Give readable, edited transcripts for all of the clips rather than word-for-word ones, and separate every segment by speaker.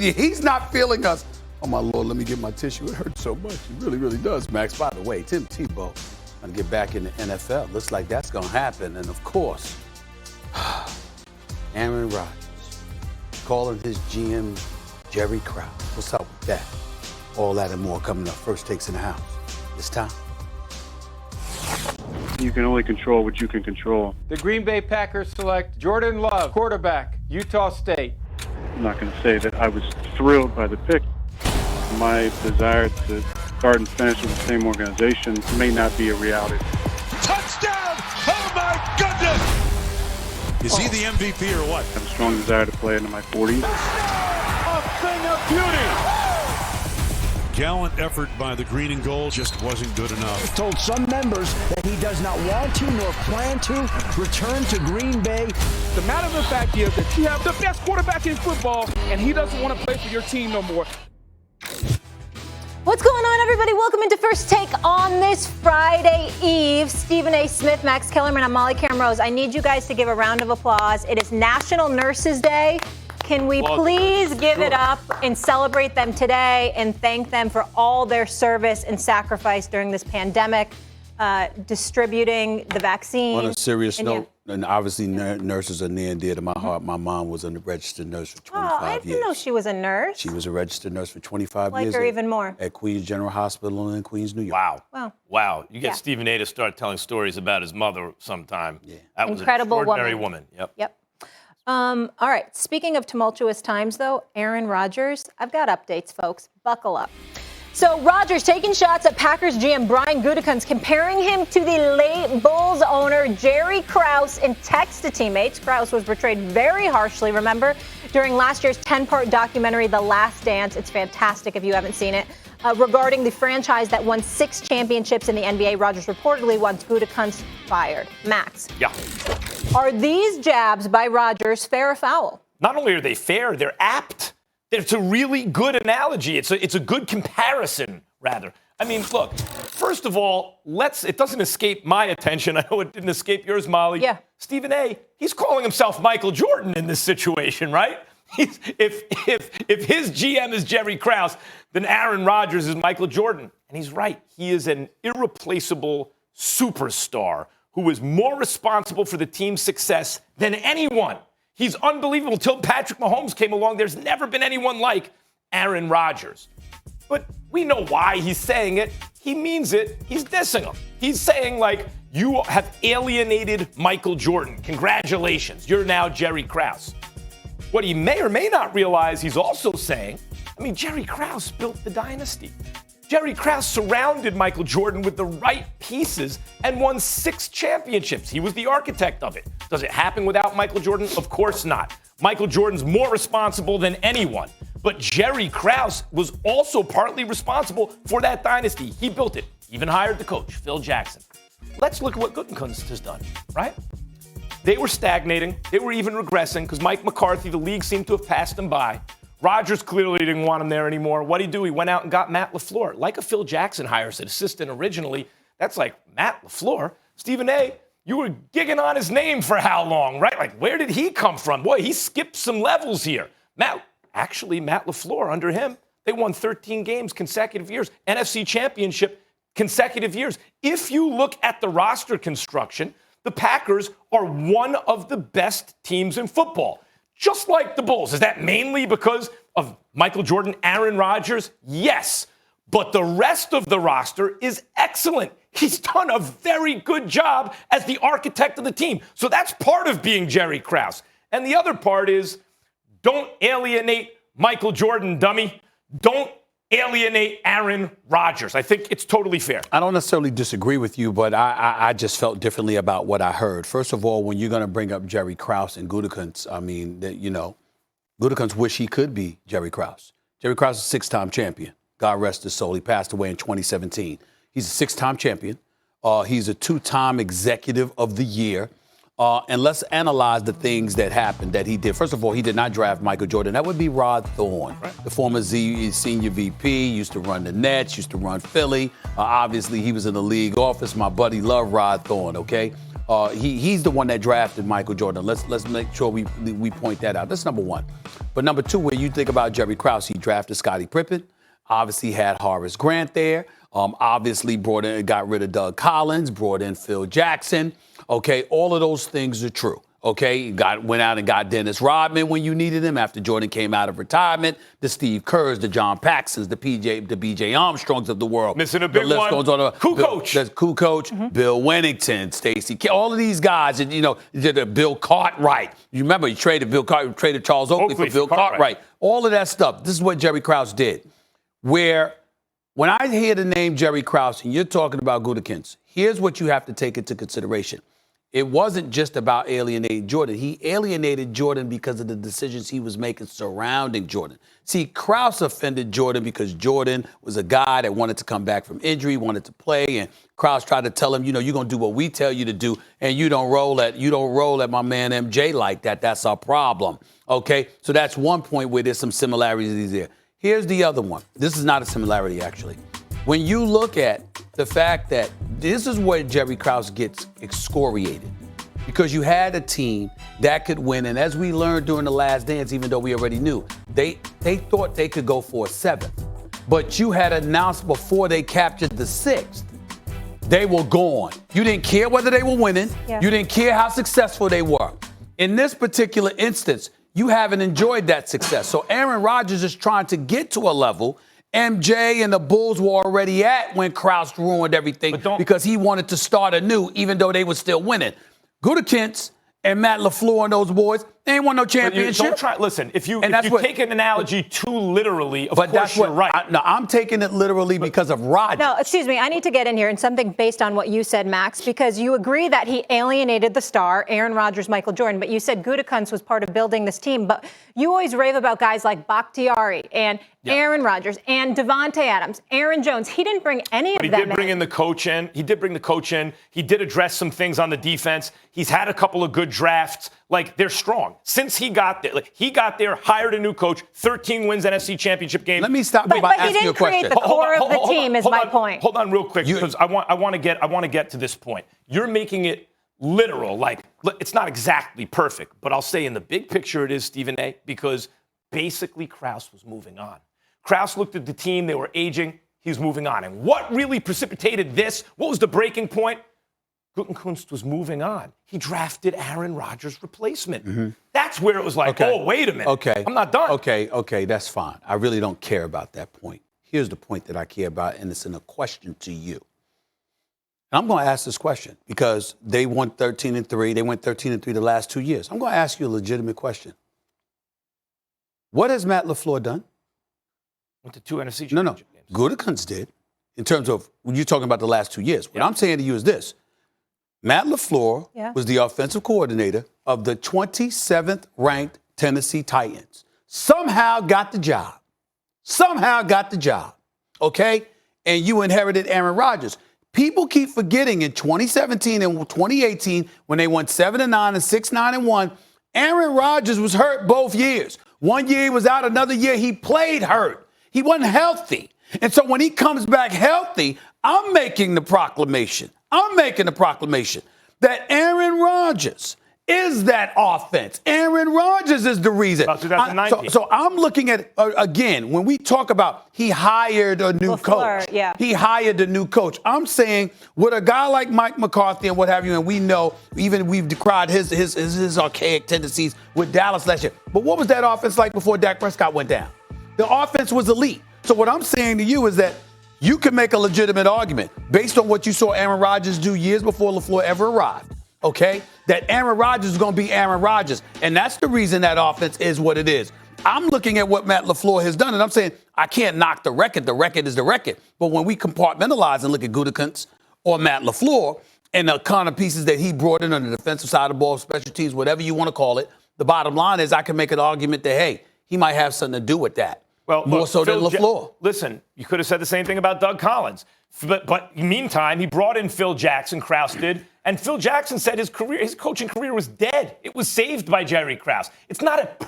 Speaker 1: media. He's not feeling us. Oh, my Lord, let me get my tissue. It hurts so much. It really, really does, Max. By the way, Tim Tebow going to get back in the NFL. Looks like that's going to happen. And, of course, Aaron Rodgers calling his GM Jerry Krause. What's up with that? All that and more coming up. First Takes in the house. It's time.
Speaker 2: You can only control what you can control.
Speaker 3: The Green Bay Packers select Jordan Love, quarterback, Utah State.
Speaker 2: I'm not going to say that I was thrilled by the pick. My desire to start and finish with the same organization may not be a reality.
Speaker 4: Touchdown! Oh, my goodness! Is he the MVP or what?
Speaker 2: I have a strong desire to play into my 40s.
Speaker 4: A thing of beauty! Gallant effort by the green and gold just wasn't good enough.
Speaker 5: He told some members that he does not want to nor plan to return to Green Bay.
Speaker 6: The matter of the fact is that you have the best quarterback in football, and he doesn't want to play for your team no more.
Speaker 7: What's going on, everybody? Welcome into First Take on this Friday Eve. Stephen A. Smith, Max Kellerman, I'm Molly Cameron-Rose. I need you guys to give a round of applause. It is National Nurses Day. Can we please give it up and celebrate them today and thank them for all their service and sacrifice during this pandemic, distributing the vaccine.
Speaker 1: On a serious note, and obviously nurses are near and dear to my heart. My mom was a registered nurse for 25 years.
Speaker 7: I didn't know she was a nurse.
Speaker 1: She was a registered nurse for 25
Speaker 7: like
Speaker 1: years.
Speaker 7: Like her even more.
Speaker 1: At Queens General Hospital in Queens, New York.
Speaker 8: Wow. You get Stephen A. to start telling stories about his mother sometime. Yeah. That was
Speaker 7: incredible
Speaker 8: an extraordinary woman.
Speaker 7: Yep. All right. Speaking of tumultuous times, though, Aaron Rodgers, I've got updates, folks. Buckle up. So Rodgers taking shots at Packers GM Brian Gutekunst, comparing him to the late Bulls owner Jerry Krause in text to teammates. Krause was portrayed very harshly, remember, during last year's 10-part documentary, The Last Dance. It's fantastic if you haven't seen it. Regarding the franchise that won 6 championships in the NBA, Rodgers reportedly wants Gutekunst fired. Max.
Speaker 8: Yeah.
Speaker 7: Are these jabs by Rodgers fair or foul?
Speaker 8: Not only are they fair, they're apt. It's a really good analogy. It's a good comparison, rather. I mean, look, first of all, it doesn't escape my attention. I know it didn't escape yours, Molly.
Speaker 7: Yeah.
Speaker 8: Stephen A., he's calling himself Michael Jordan in this situation, right? If his GM is Jerry Krause, then Aaron Rodgers is Michael Jordan. And he's right. He is an irreplaceable superstar who is more responsible for the team's success than anyone. He's unbelievable. Till Patrick Mahomes came along, there's never been anyone like Aaron Rodgers. But we know why he's saying it. He means it. He's dissing him. He's saying, like, you have alienated Michael Jordan. Congratulations. You're now Jerry Krause. What he may or may not realize he's also saying, Jerry Krause built the dynasty. Jerry Krause surrounded Michael Jordan with the right pieces and won 6 championships. He was the architect of it. Does it happen without Michael Jordan? Of course not. Michael Jordan's more responsible than anyone. But Jerry Krause was also partly responsible for that dynasty. He built it. Even hired the coach, Phil Jackson. Let's look at what Gutekunst has done, right? They were stagnating. They were even regressing because Mike McCarthy, the league seemed to have passed them by. Rodgers clearly didn't want him there anymore. What did he do? He went out and got Matt LaFleur. Like a Phil Jackson hire as an assistant originally. That's like Matt LaFleur. Stephen A., you were gigging on his name for how long, right? Like, where did he come from? Boy, he skipped some levels here. Matt LaFleur, under him, they won 13 games consecutive years. NFC Championship consecutive years. If you look at the roster construction, the Packers are one of the best teams in football. Just like the Bulls. Is that mainly because of Michael Jordan, Aaron Rodgers? Yes. But the rest of the roster is excellent. He's done a very good job as the architect of the team. So that's part of being Jerry Krause. And the other part is, don't alienate Michael Jordan, dummy. Don't alienate Aaron Rodgers. I think it's totally fair.
Speaker 1: I don't necessarily disagree with you, but I just felt differently about what I heard. First of all, when you're going to bring up Jerry Krause and Gutekunst, Gutekunst wish he could be Jerry Krause. Jerry Krause is a 6-time champion. God rest his soul. He passed away in 2017. He's a 6-time champion. He's a 2-time executive of the year. And let's analyze the things that happened that he did. First of all, he did not draft Michael Jordan. That would be Rod Thorne, the former senior VP, used to run the Nets, used to run Philly. Obviously, he was in the league office. My buddy loved Rod Thorne, okay? He's the one that drafted Michael Jordan. Let's make sure we point that out. That's number one. But number two, when you think about Jerry Krause, he drafted Scottie Pippen. Obviously had Horace Grant there. Obviously got rid of Doug Collins, brought in Phil Jackson. Okay, all of those things are true. Okay, went out and got Dennis Rodman when you needed him after Jordan came out of retirement. The Steve Kerrs, the John Paxsons, the BJ Armstrongs of the world.
Speaker 8: Missing a big one.
Speaker 1: Goes on.
Speaker 8: Coach.
Speaker 1: That's Coach. Bill Wennington, Stacey, all of these guys, and Bill Cartwright. You remember he traded Charles Oakley for Bill Cartwright. All of that stuff. This is what Jerry Krause did. Where when I hear the name Jerry Krause and you're talking about Gutekunst, here's what you have to take into consideration. It wasn't just about alienating Jordan. He alienated Jordan because of the decisions he was making surrounding Jordan. See, Krause offended Jordan because Jordan was a guy that wanted to come back from injury, wanted to play, and Krause tried to tell him, you're going to do what we tell you to do, and you don't roll at my man MJ like that. That's our problem. Okay? So that's one point where there's some similarities there. Here's the other one. This is not a similarity, actually. When you look at the fact that this is where Jerry Krause gets excoriated, because you had a team that could win, and as we learned during the Last Dance, even though we already knew, they thought they could go for a seventh. But you had announced before they captured the sixth, they were gone. You didn't care whether they were winning. Yeah. You didn't care how successful they were. In this particular instance, you haven't enjoyed that success. So Aaron Rodgers is trying to get to a level MJ and the Bulls were already at when Krause ruined everything because he wanted to start anew, even though they were still winning. Gutekunst and Matt LaFleur and those boys, they ain't won no championship.
Speaker 8: Listen, if you take an analogy too literally, of course you're right.
Speaker 1: I'm taking it literally because of Rodgers.
Speaker 7: No, excuse me. I need to get in here and something based on what you said, Max, because you agree that he alienated the star, Aaron Rodgers, Michael Jordan, but you said Gutekunst was part of building this team. But you always rave about guys like Bakhtiari and Aaron Rodgers and Devontae Adams, Aaron Jones. He didn't bring any of them in.
Speaker 8: He did bring the coach in. He did address some things on the defense. He's had a couple of good drafts. Like, they're strong. Since he got there, hired a new coach, 13 wins NFC championship game.
Speaker 1: Let me stop you by asking you a question.
Speaker 7: But he didn't create the core of the team, is my point.
Speaker 8: Hold on real quick, because I want to get to this point. You're making it literal. Like, it's not exactly perfect, but I'll say in the big picture it is, Stephen A., because basically Krause was moving on. Krause looked at the team. They were aging. He was moving on. And what really precipitated this? What was the breaking point? Gutekunst was moving on. He drafted Aaron Rodgers' replacement. Mm-hmm. That's where it was like, oh, wait a minute.
Speaker 1: Okay.
Speaker 8: I'm not done.
Speaker 1: Okay, that's fine. I really don't care about that point. Here's the point that I care about, and it's in a question to you. And I'm going to ask this question because they won 13-3. They went 13-3 the last 2 years. I'm going to ask you a legitimate question. What has Matt LaFleur done?
Speaker 8: Went to 2 NFC championship games.
Speaker 1: Gutekunst did, in terms of when you're talking about the last 2 years. What I'm saying to you is this. Matt LaFleur was the offensive coordinator of the 27th ranked Tennessee Titans. Somehow got the job. Okay? And you inherited Aaron Rodgers. People keep forgetting in 2017 and 2018 when they won 7-9 and 6-9-1, Aaron Rodgers was hurt both years. 1 year he was out, another year he played hurt. He wasn't healthy. And so when he comes back healthy, I'm making the proclamation that Aaron Rodgers is that offense. Aaron Rodgers is the reason.
Speaker 8: About 2019.
Speaker 1: So I'm looking at, again, when we talk about he hired a new coach.
Speaker 7: Yeah.
Speaker 1: He hired a new coach. I'm saying with a guy like Mike McCarthy and what have you, and we know, even we've decried his archaic tendencies with Dallas last year. But what was that offense like before Dak Prescott went down? The offense was elite. So what I'm saying to you is that you can make a legitimate argument based on what you saw Aaron Rodgers do years before LaFleur ever arrived, okay, that Aaron Rodgers is going to be Aaron Rodgers. And that's the reason that offense is what it is. I'm looking at what Matt LaFleur has done, and I'm saying I can't knock the record. The record is the record. But when we compartmentalize and look at Gutekunst or Matt LaFleur and the kind of pieces that he brought in on the defensive side of the ball, special teams, whatever you want to call it, the bottom line is I can make an argument that, hey, he might have something to do with that.
Speaker 8: Well,
Speaker 1: more so than LaFleur.
Speaker 8: Listen, you could have said the same thing about Doug Collins. But meantime, he brought in Phil Jackson, Krause did, and Phil Jackson said his coaching career was dead. It was saved by Jerry Krause. It's not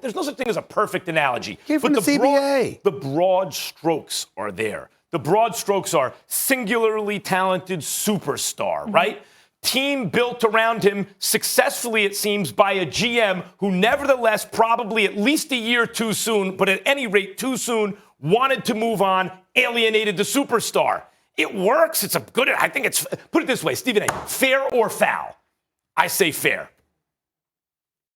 Speaker 8: there's no such thing as a perfect analogy.
Speaker 1: Came from the CBA.
Speaker 8: The broad strokes are there. The broad strokes are singularly talented superstar, right? team built around him successfully, it seems, by a GM who nevertheless, probably at least a year too soon, but at any rate too soon, wanted to move on, alienated the superstar. It works. It's a good, I think it's, put it this way, Stephen A., fair or foul? I say fair.